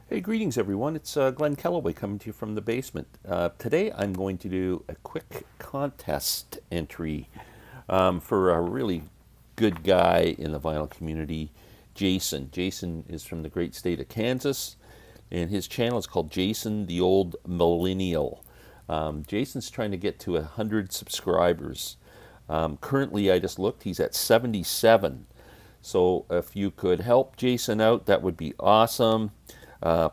Hey, greetings everyone. It's Glenn Kellaway coming to you from the basement. Today I'm going to do a quick contest entry for a really good guy in the vinyl community, Jason. Jason is from the great state of Kansas, and his channel is called Jason the Old Millennial. Jason's trying to get to 100 subscribers. Currently, I just looked, he's at 77. So if you could help Jason out, that would be awesome.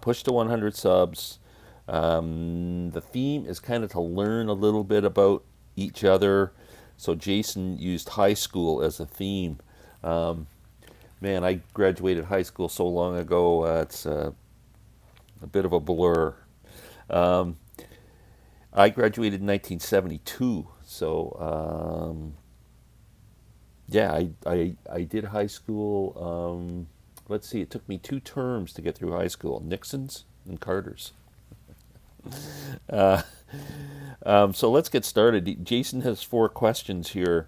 Push to 100 subs. The theme is kind of to learn a little bit about each other. So Jason used high school as a theme. Man, I graduated high school so long ago, it's a bit of a blur. Um, I graduated in 1972, so yeah, I did high school. Let's see, it took me 2 terms to get through high school, Nixon's and Carter's. Uh, so let's get started. Jason has 4 questions here.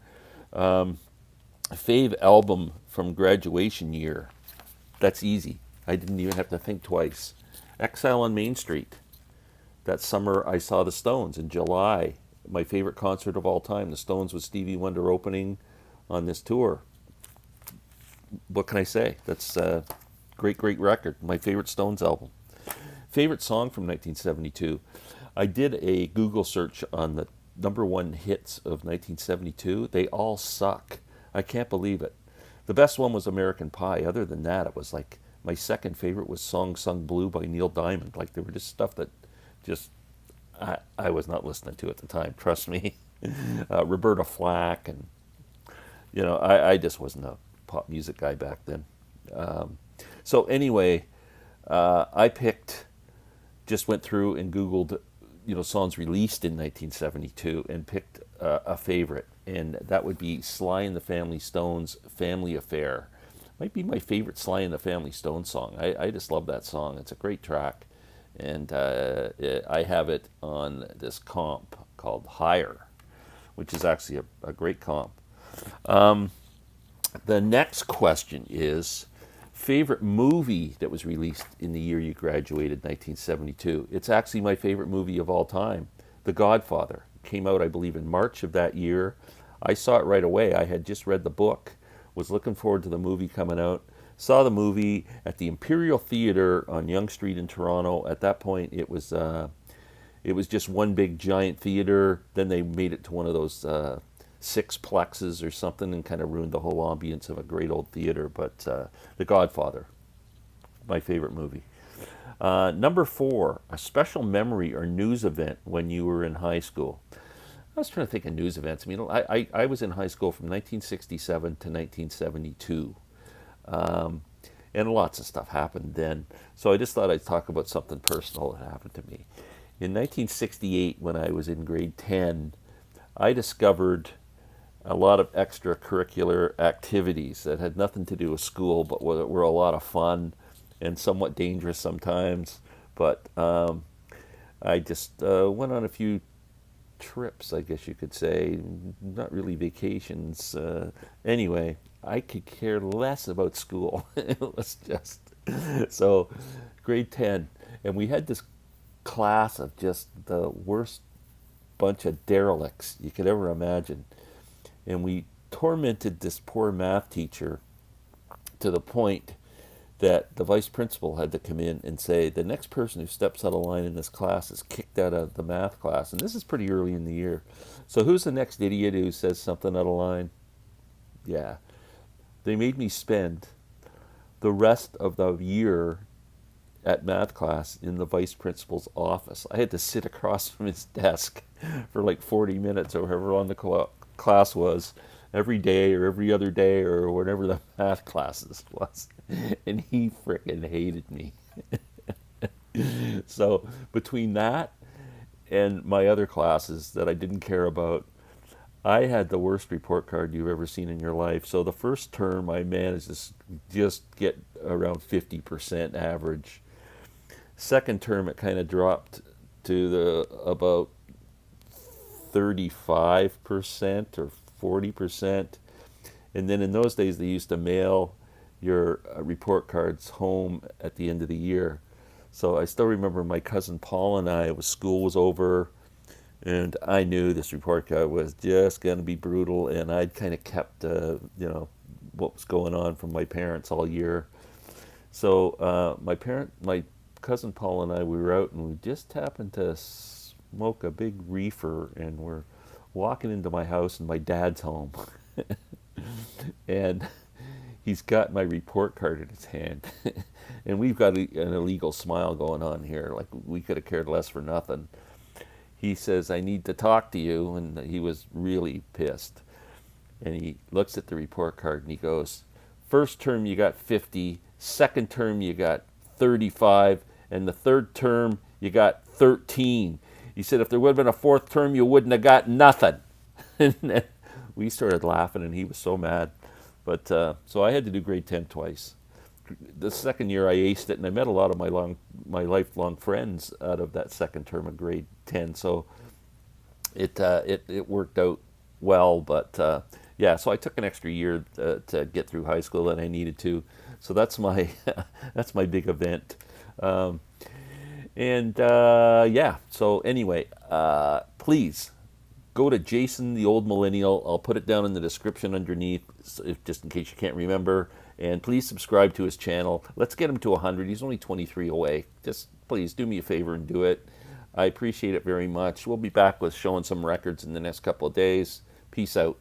Fave album from graduation year. That's easy. I didn't even have to think twice. Exile on Main Street. That summer I saw the Stones in July. My favorite concert of all time. The Stones with Stevie Wonder opening on this tour. What can I say? That's a great, great record. My favorite Stones album. Favorite song from 1972. I did a Google search on the number one hits of 1972. They all suck. I can't believe it. The best one was American Pie. Other than that, it was like my second favorite was Song Sung Blue by Neil Diamond. Like, they were just stuff that just I was not listening to at the time. Trust me. Roberta Flack, and I just wasn't a pop music guy back then. Um, so anyway, I picked, just went through and Googled, songs released in 1972 and picked a favorite, and that would be Sly and the Family Stones' "Family Affair." Might be my favorite Sly and the Family Stones song. I just love that song. It's a great track, and I have it on this comp called Higher, which is actually a great comp. The next question is favorite movie that was released in the year you graduated, 1972. It's actually my favorite movie of all time, The Godfather. It came out, I believe, in March of that year. I saw it right away. I had just read the book, was looking forward to the movie coming out. Saw the movie at the Imperial Theatre on Yonge Street in Toronto. At that point, it was just one big giant theater. Then they made it to one of those six plexes or something, and kind of ruined the whole ambience of a great old theater. But The Godfather, my favorite movie. Number 4, a special memory or news event when you were in high school. I was trying to think of news events. I mean, I was in high school from 1967 to 1972. Um, and lots of stuff happened then. So I just thought I'd talk about something personal that happened to me. In 1968, when I was in grade 10, I discovered a lot of extracurricular activities that had nothing to do with school, but were a lot of fun and somewhat dangerous sometimes. But I just went on a few trips, I guess you could say, not really vacations. Anyway, I could care less about school. It was just so grade 10, and we had this class of just the worst bunch of derelicts you could ever imagine. And we tormented this poor math teacher to the point that the vice principal had to come in and say, the next person who steps out of line in this class is kicked out of the math class. And this is pretty early in the year. So who's the next idiot who says something out of line? Yeah. They made me spend the rest of the year at math class in the vice principal's office. I had to sit across from his desk for like 40 minutes or however long the class was, every day or every other day or whatever the math classes was. And he frickin' hated me. So between that and my other classes that I didn't care about, I had the worst report card you've ever seen in your life. So the first term I managed to just get around 50% average. Second term it kind of dropped to the about 35% or 40%. And then in those days, they used to mail your report cards home at the end of the year. So I still remember my cousin Paul and I, school was over, and I knew this report card was just going to be brutal, and I'd kind of kept, what was going on from my parents all year. So my cousin Paul and I, we were out, and we just happened to smoke a big reefer, and we're walking into my house, and my dad's home, and he's got my report card in his hand, and we've got an illegal smile going on here, like we could have cared less for nothing. He says, "I need to talk to you," and he was really pissed. And he looks at the report card and he goes, "First term you got 50, second term you got 35, and the third term you got 13. He said, if there would have been a fourth term, you wouldn't have got nothing." And then we started laughing, and he was so mad. But so I had to do grade 10 twice. The second year I aced it, and I met a lot of my lifelong friends out of that second term of grade 10. So it worked out well, but yeah. So I took an extra year to get through high school than I needed to. So that's my that's my big event. And yeah. So anyway, please go to Jason the Old Millennial. I'll put it down in the description underneath, just in case you can't remember. And please subscribe to his channel. Let's get him to 100. He's only 23 away. Just please do me a favor and do it. I appreciate it very much. We'll be back with showing some records in the next couple of days. Peace out.